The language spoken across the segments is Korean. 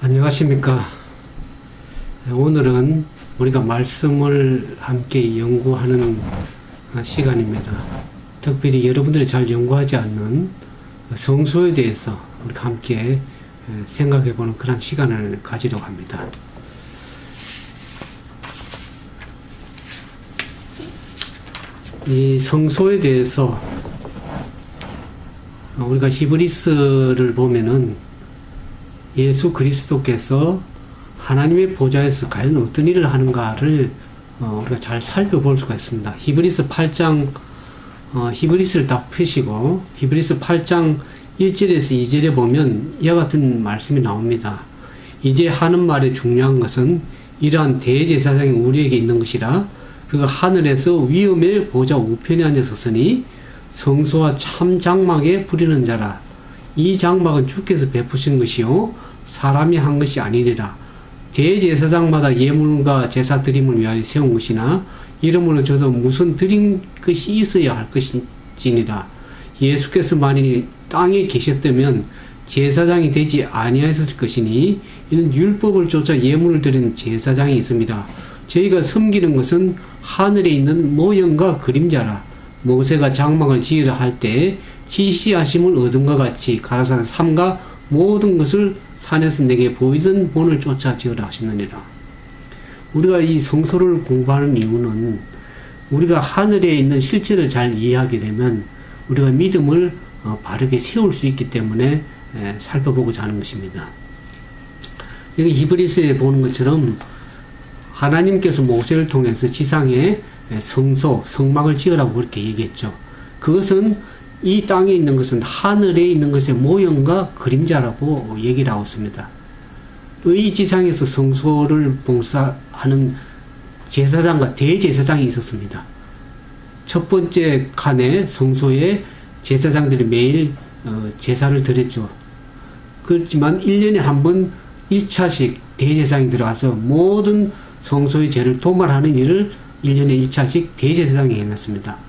안녕하십니까. 오늘은 우리가 말씀을 함께 연구하는 시간입니다. 특별히 여러분들이 잘 연구하지 않는 성소에 대해서 우리가 함께 생각해보는 그런 시간을 가지려고 합니다. 이 성소에 대해서 우리가 히브리서를 보면은 예수 그리스도께서 하나님의 보좌에서 과연 어떤 일을 하는가를 우리가 잘 살펴볼 수가 있습니다. 히브리서 8장 히브리서를 딱 펴시고 히브리서 8장 1절에서 2절에 보면 이와 같은 말씀이 나옵니다. 이제 하는 말의 중요한 것은 이러한 대제사장이 우리에게 있는 것이라. 그가 하늘에서 위엄의 보좌 우편에 앉았으니 성소와 참 장막에 부리는 자라. 이 장막은 주께서 베푸신 것이요 사람이 한 것이 아니리라. 대제사장마다 예물과 제사 드림을 위하여 세운 것이나 이러므로 저도 무슨 드린 것이 있어야 할 것이니라. 예수께서 만일 땅에 계셨다면 제사장이 되지 아니하였을 것이니 이는 율법을 쫓아 예물을 드리는 제사장이 있습니다. 저희가 섬기는 것은 하늘에 있는 모형과 그림자라. 모세가 장막을 지으려 할 때 지시하심을 얻은 것 같이 가라사대 삼가 모든 것을 산에서 내게 보이던 본을 쫓아 지으라 하시느니라. 우리가 이 성소를 공부하는 이유는 우리가 하늘에 있는 실체를 잘 이해하게 되면 우리가 믿음을 바르게 세울 수 있기 때문에 살펴보고자 하는 것입니다. 여기 히브리서에 보는 것처럼 하나님께서 모세를 통해서 지상에 성소, 성막을 지으라고 그렇게 얘기했죠. 그것은 이 땅에 있는 것은 하늘에 있는 것의 모형과 그림자라고 얘기를 하고 있습니다. 이 지상에서 성소를 봉사하는 제사장과 대제사장이 있었습니다. 첫 번째 칸에 성소에 제사장들이 매일 제사를 드렸죠. 그렇지만 1년에 한 번 1차씩 대제사장이 들어가서 모든 성소의 죄를 도말하는 일을 1년에 1차씩 대제사장이 해놨습니다.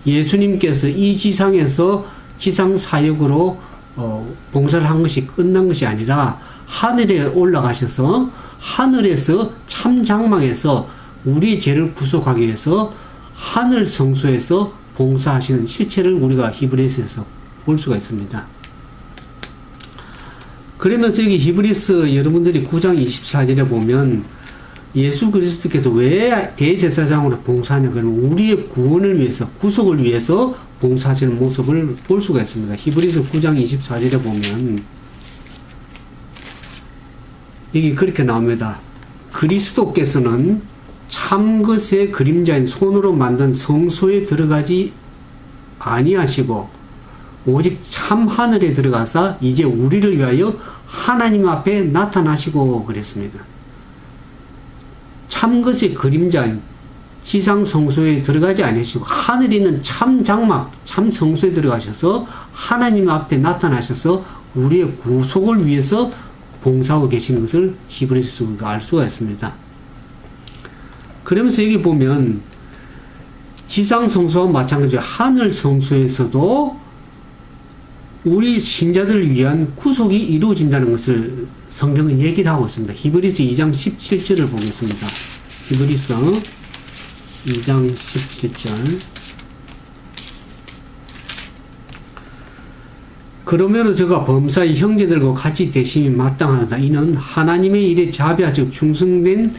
예수님께서 이 지상에서 지상 사역으로 봉사를 한 것이 끝난 것이 아니라 하늘에 올라가셔서 하늘에서 참 장막에서 우리의 죄를 구속하기 위해서 하늘 성소에서 봉사하시는 실체를 우리가 히브리서에서 볼 수가 있습니다. 그러면서 여기 히브리서 여러분들이 9장 24절에 보면 예수 그리스도께서 왜 대제사장으로 봉사하냐 그러면 우리의 구원을 위해서 구속을 위해서 봉사하시는 모습을 볼 수가 있습니다. 히브리서 9장 24절에 보면 여기 그렇게 나옵니다. 그리스도께서는 참것의 그림자인 손으로 만든 성소에 들어가지 아니하시고 오직 참 하늘에 들어가사 이제 우리를 위하여 하나님 앞에 나타나시고 그랬습니다. 참것의 그림자인 지상 성소에 들어가지 아니시고 하늘에 있는 참 장막, 참 성소에 들어가셔서 하나님 앞에 나타나셔서 우리의 구속을 위해서 봉사하고 계시는 것을 히브리서에서 우리가 알 수가 있습니다. 그러면서 여기 보면 지상 성소와 마찬가지로 하늘 성소에서도 우리 신자들을 위한 구속이 이루어진다는 것을 성경은 얘기를 하고 있습니다. 히브리서 2장 17절을 보겠습니다. 히브리서 2장 17절. 그러므로 저가 범사의 형제들과 같이 대심이 마땅하다. 이는 하나님의 일에 자비하시고 충성된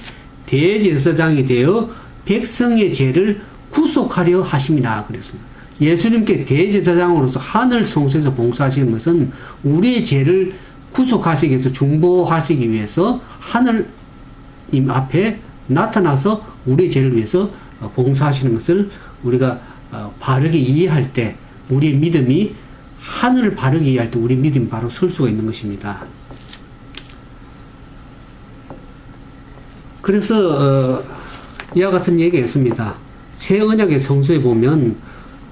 대제사장이 되어 백성의 죄를 구속하려 하심이라 그랬습니다. 예수님께 대제사장으로서 하늘 성소에서 봉사하시는 것은 우리의 죄를 구속하시기 위해서 중보하시기 위해서 하늘님 앞에 나타나서 우리의 죄를 위해서 봉사하시는 것을 우리가 바르게 이해할 때 우리의 믿음이 하늘을 바르게 이해할 때 우리 믿음이 바로 설 수가 있는 것입니다. 그래서 이와 같은 얘기가 있습니다. 새 언약의 성소에 보면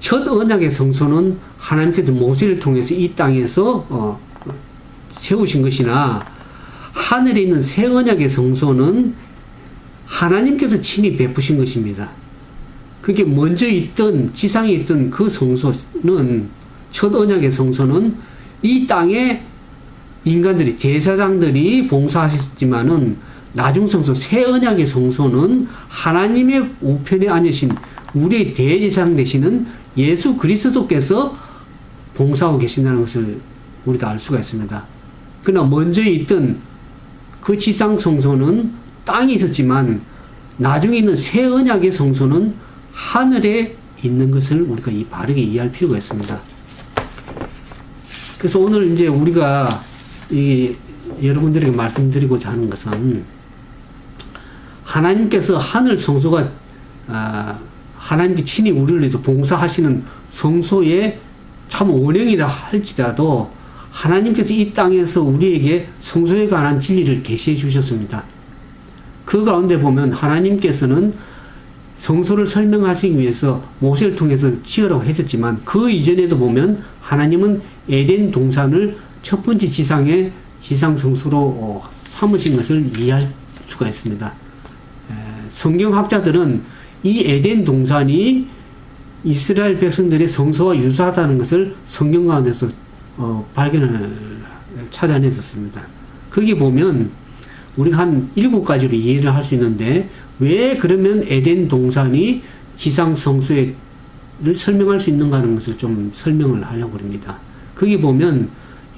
첫 언약의 성소는 하나님께서 모세를 통해서 이 땅에서 세우신 것이나 하늘에 있는 새 언약의 성소는 하나님께서 친히 베푸신 것입니다. 그게 먼저 있던 지상에 있던 그 성소는 첫 언약의 성소는 이 땅에 인간들이 제사장들이 봉사하셨지만은 나중 성소 새 언약의 성소는 하나님의 우편에 앉으신 우리의 대제사장 되시는 예수 그리스도께서 봉사하고 계신다는 것을 우리가 알 수가 있습니다. 그러나 먼저 있던 그 지상 성소는 땅에 있었지만 나중에 있는 새 언약의 성소는 하늘에 있는 것을 우리가 바르게 이해할 필요가 있습니다. 그래서 오늘 이제 우리가 여러분들에게 말씀드리고자 하는 것은 하나님께서 하늘 성소가 하나님께 친히 우리를 위해서 봉사하시는 성소의 참 원형이라 할지라도 하나님께서 이 땅에서 우리에게 성소에 관한 진리를 계시해 주셨습니다. 그 가운데 보면 하나님께서는 성소를 설명하시기 위해서 모세를 통해서 지으라고 했었지만 그 이전에도 보면 하나님은 에덴 동산을 첫 번째 지상의 지상 성소로 삼으신 것을 이해할 수가 있습니다. 성경학자들은 이 에덴 동산이 이스라엘 백성들의 성소와 유사하다는 것을 성경 가운데서 찾아냈었습니다. 거기 보면 우리가 한 7가지로 이해를 할 수 있는데 왜 그러면 에덴 동산이 지상 성소를 설명할 수 있는가 하는 것을 좀 설명을 하려고 합니다. 거기 보면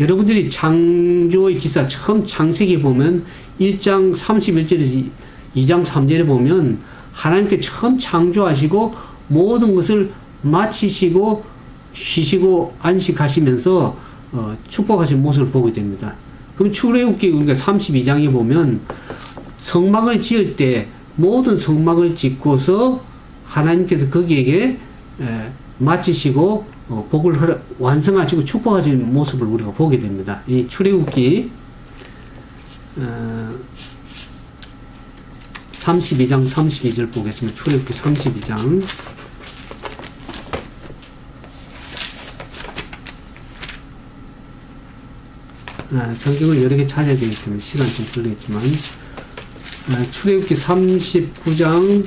여러분들이 창조의 기사 처음 창세기 보면 1장 31절에서 2장 3절에 보면 하나님께 처음 창조하시고 모든 것을 마치시고 쉬시고 안식하시면서 축복하신 모습을 보게 됩니다. 그럼 출애굽기 우리가 32장에 보면 성막을 지을 때 모든 성막을 짓고서 하나님께서 거기에게 마치시고 복을 완성하시고 축복하시는 모습을 우리가 보게 됩니다. 이 출애굽기 32장 32절 보겠습니다. 출애굽기 32장 성경을 여러 개 찾아야 되기 때문에 시간이 좀 걸리겠지만 출애굽기 39장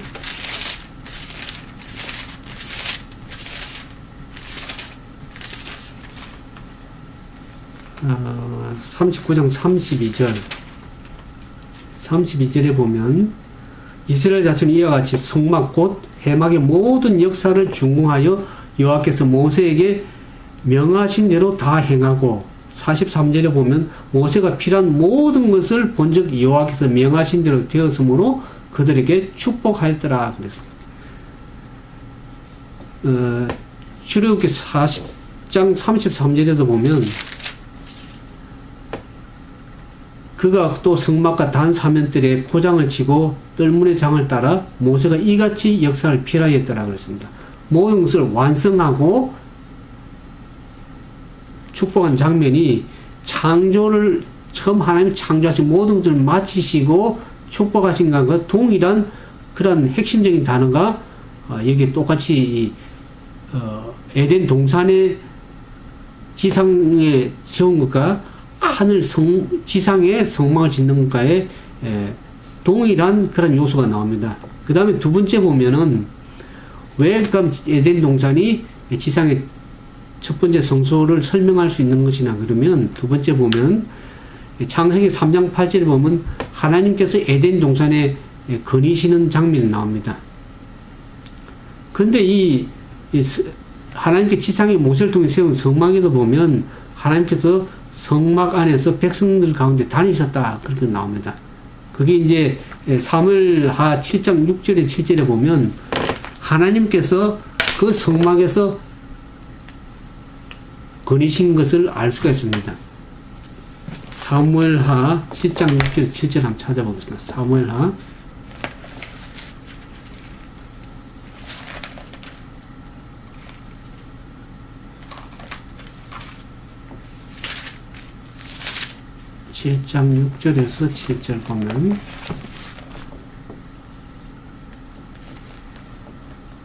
39장 32절에 보면 이스라엘 자손이 이와 같이 성막 곧 회막의 모든 역사를 준공하여 여호와께서 모세에게 명하신 대로 다 행하고 43절에 보면 모세가 필요한 모든 것을 본즉 여호와께서 명하신 대로 되었으므로 그들에게 축복하였더라 그랬습니다. 출애굽기 40장 33절에도 보면 그가 또 성막과 단 사면들에 포장을 치고 뜰문의 장을 따라 모세가 이같이 역사를 필하였더라 그랬습니다. 모든 것을 완성하고 축복한 장면이 창조를 처음 하나님 창조하신 모든 것을 마치시고 축복하신 것과 동일한 그런 핵심적인 단어가 여기 똑같이 에덴 동산의 지상에 세운 것과 하늘 지상에 성막을 짓는 것과의 동일한 그런 요소가 나옵니다. 그 다음에 두 번째 보면은 왜 그럼 에덴 동산이 지상의 첫 번째 성소를 설명할 수 있는 것이냐 그러면 두 번째 보면 창세기 3장 8절에 보면 하나님께서 에덴 동산에 거니시는 장면이 나옵니다. 근데 하나님께 지상에 모세를 통해 세운 성막에도 보면 하나님께서 성막 안에서 백성들 가운데 다니셨다 그렇게 나옵니다. 그게 이제 사무엘하 7장 6절에 7절에 보면 하나님께서 그 성막에서 거니신 것을 알 수가 있습니다. 사무엘하 7장 6절 7절 한번 찾아보겠습니다. 사무엘하 7장 6절에서 7절 보면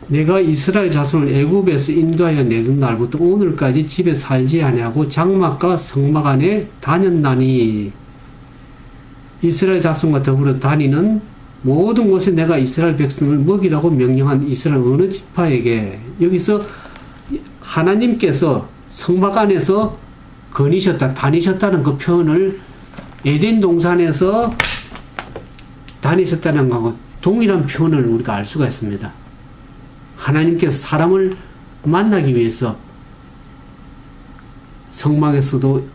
내가 이스라엘 자손을 애굽에서 인도하여 내던 날부터 오늘까지 집에 살지 아니하고 장막과 성막 안에 다녔나니 이스라엘 자손과 더불어 다니는 모든 곳에 내가 이스라엘 백성을 먹이라고 명령한 이스라엘 어느 지파에게 여기서 하나님께서 성막 안에서 거니셨다, 다니셨다는 그 표현을 에덴 동산에서 다니셨다는 것하고 동일한 표현을 우리가 알 수가 있습니다. 하나님께서 사람을 만나기 위해서 성막에서도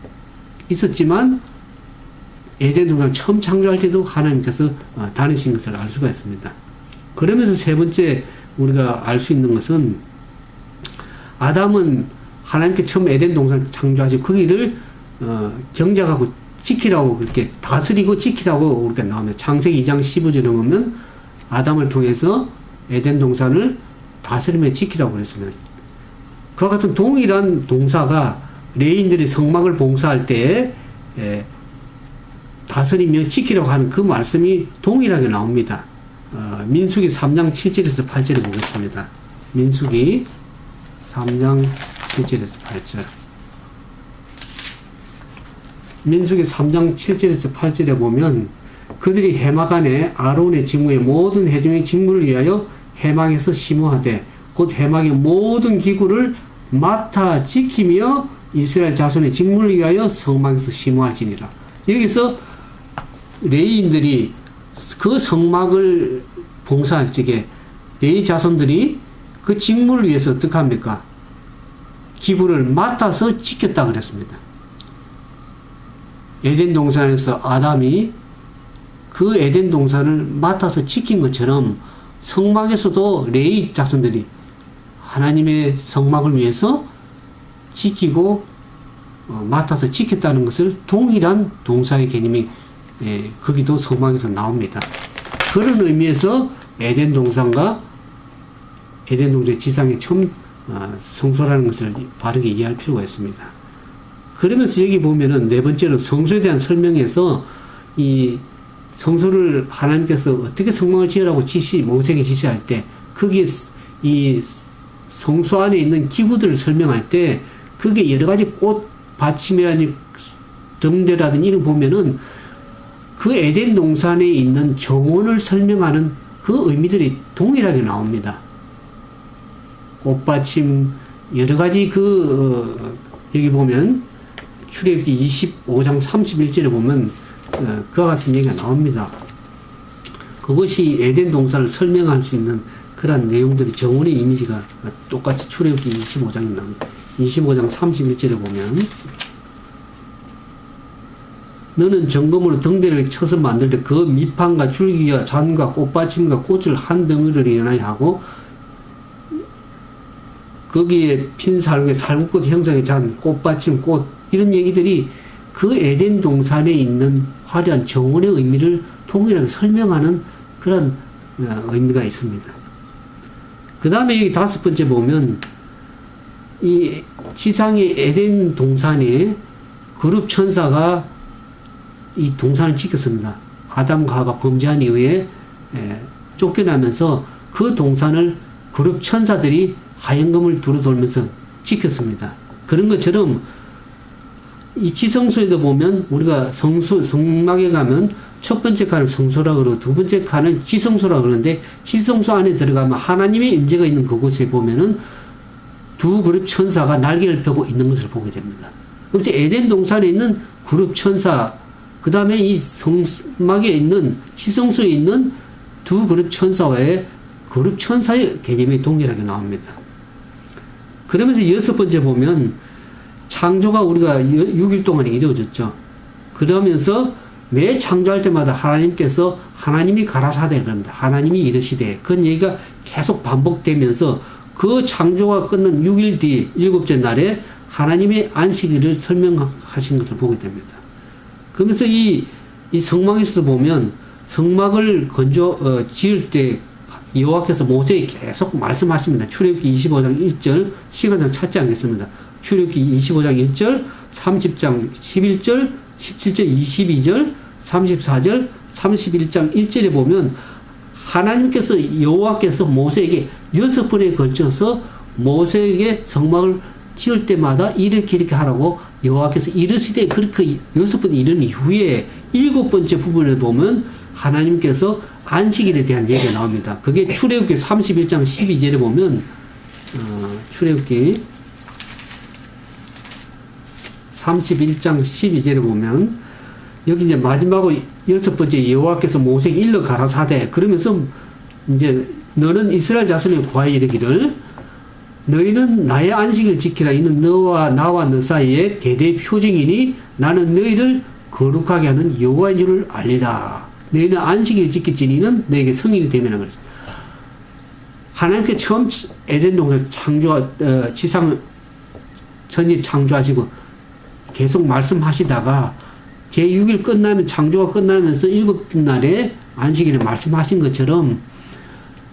있었지만 에덴 동산 처음 창조할 때도 하나님께서 다니신 것을 알 수가 있습니다. 그러면서 세 번째 우리가 알 수 있는 것은 아담은 하나님께 처음 에덴 동산 창조하시고 거기를 경작하고 지키라고 그렇게 다스리고 지키라고 우리가 나오면 창세기 2장 15절에 보면 아담을 통해서 에덴 동산을 다스리며 지키라고 그랬습니다. 그와 같은 동일한 동사가 레인들이 성막을 봉사할 때 다스리며 지키라고 하는 그 말씀이 동일하게 나옵니다. 민수기 3장 7절에서 8절에 보겠습니다. 민수기 3장 7절에서 8절. 민수기 3장 7절에서 8절에 보면 그들이 해막 안에 아론의 직무의 모든 회중의 직무를 위하여 해막에서 심호하되 곧 해막의 모든 기구를 맡아 지키며 이스라엘 자손의 직무를 위하여 성막에서 심호할지니라. 여기서 레위인들이 그 성막을 봉사할 적에 레위 자손들이 그 직무를 위해서 어떻게 합니까? 기구를 맡아서 지켰다 그랬습니다. 에덴 동산에서 아담이 그 에덴 동산을 맡아서 지킨 것처럼 성막에서도 레위 자손들이 하나님의 성막을 위해서 지키고 맡아서 지켰다는 것을 동일한 동사의 개념이 거기도 성막에서 나옵니다. 그런 의미에서 에덴 동산과 에덴 동산의 지상에 처음 성소라는 것을 바르게 이해할 필요가 있습니다. 그러면서 여기 보면은 네 번째로 성소에 대한 설명에서 이 성소를 하나님께서 어떻게 성막을 지으라고 모세에게 지시할 때 거기에 이 성소 안에 있는 기구들을 설명할 때 그게 여러 가지 꽃 받침이라든지 등대라든지 이런 보면은 그 에덴 동산에 있는 정원을 설명하는 그 의미들이 동일하게 나옵니다. 꽃받침 여러 가지 여기 보면 출애굽기 25장 31절에 보면 그와 같은 얘기가 나옵니다. 그것이 에덴 동산을 설명할 수 있는 그런 내용들이 정원의 이미지가 똑같이 출애굽기 25장에 나옵니다. 25장 31절에 보면 너는 정금으로 등대를 쳐서 만들 때 그 밑판과 줄기와 잔과 꽃받침과 꽃을 한 덩어리를 연하여 하고 거기에 핀 살구에 살구꽃 형상의 잔, 꽃받침, 꽃 이런 얘기들이 그 에덴 동산에 있는 화려한 정원의 의미를 통일하게 설명하는 그런 의미가 있습니다. 그 다음에 여기 다섯 번째 보면 이 지상의 에덴 동산에 그룹 천사가 이 동산을 지켰습니다. 아담과 하와가 범죄한 이후에 쫓겨나면서 그 동산을 그룹 천사들이 하얀금을 두루 돌면서 지켰습니다. 그런 것처럼 이 지성소에도 보면 우리가 성막에 가면 첫 번째 칸을 성소라 그러고 두 번째 칸은 지성소라 그러는데 지성소 안에 들어가면 하나님의 임재가 있는 그곳에 보면은 두 그룹 천사가 날개를 펴고 있는 것을 보게 됩니다. 그럼 이제 에덴 동산에 있는 그룹 천사, 그 다음에 이 성막에 있는 지성소에 있는 두 그룹 천사와의 그룹 천사의 개념이 동일하게 나옵니다. 그러면서 여섯 번째 보면 창조가 우리가 6일 동안에 이루어졌죠. 그러면서 매 창조할 때마다 하나님께서 하나님이 가라사대 그럽니다. 하나님이 이르시되 그런 얘기가 계속 반복되면서 그 창조가 끝난 6일 뒤 일곱째 날에 하나님의 안식일을 설명하신 것을 보게 됩니다. 그러면서 이 성막에서도 보면 성막을 지을 때 여호와께서 모세에게 계속 말씀하십니다. 출애굽기 25장 1절 시간상 찾지 않겠습니다. 출애굽기 25장 1절, 30장 11절, 17절 22절, 34절, 31장 1절에 보면 하나님께서 여호와께서 모세에게 6번에 걸쳐서 모세에게 성막을 지을 때마다 이렇게 하라고 여호와께서 이르시되 그렇게 6번 이른 이후에 7번째 부분에 보면 하나님께서 안식일에 대한 얘기가 나옵니다. 그게 출애굽기 31장 12절에 보면 출애굽기 31장 12절에 보면 여기 이제 마지막으로 6번째 여호와께서 모세에게 일러 가라사대 그러면서 이제 너는 이스라엘 자손에 구하여 이르기를 너희는 나의 안식을 지키라 이는 너와 나와 너 사이에 대대 표징이니 나는 너희를 거룩하게 하는 여호와인 줄을 알리라. 너희는 안식일 지킬지니 이는 너에게 성인이 되면 그랬습니다. 하나님께 처음 에덴 동산 지상 전지 창조하시고 계속 말씀하시다가 제6일 끝나면 창조가 끝나면서 7날에 안식일을 말씀하신 것처럼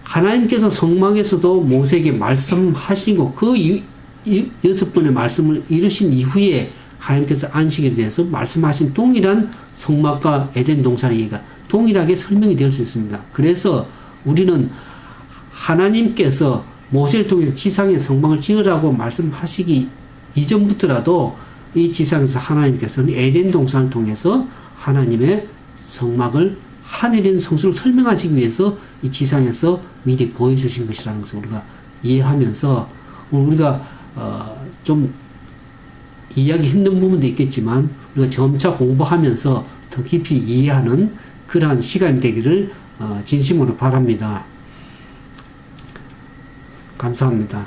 하나님께서 성막에서도 모세에게 말씀하시고 그 6번의 말씀을 이루신 이후에 하나님께서 안식일에 대해서 말씀하신 동일한 성막과 에덴 동산의 동일하게 설명이 될 수 있습니다. 그래서 우리는 하나님께서 모세를 통해서 지상에 성막을 지으라고 말씀하시기 이전부터라도 이 지상에서 하나님께서는 에덴 동산을 통해서 하나님의 성막을 하늘인 성수를 설명하시기 위해서 이 지상에서 미리 보여주신 것이라는 것을 우리가 이해하면서 우리가 좀 이해하기 힘든 부분도 있겠지만 우리가 점차 공부하면서 더 깊이 이해하는 그러한 시간이 되기를 진심으로 바랍니다. 감사합니다.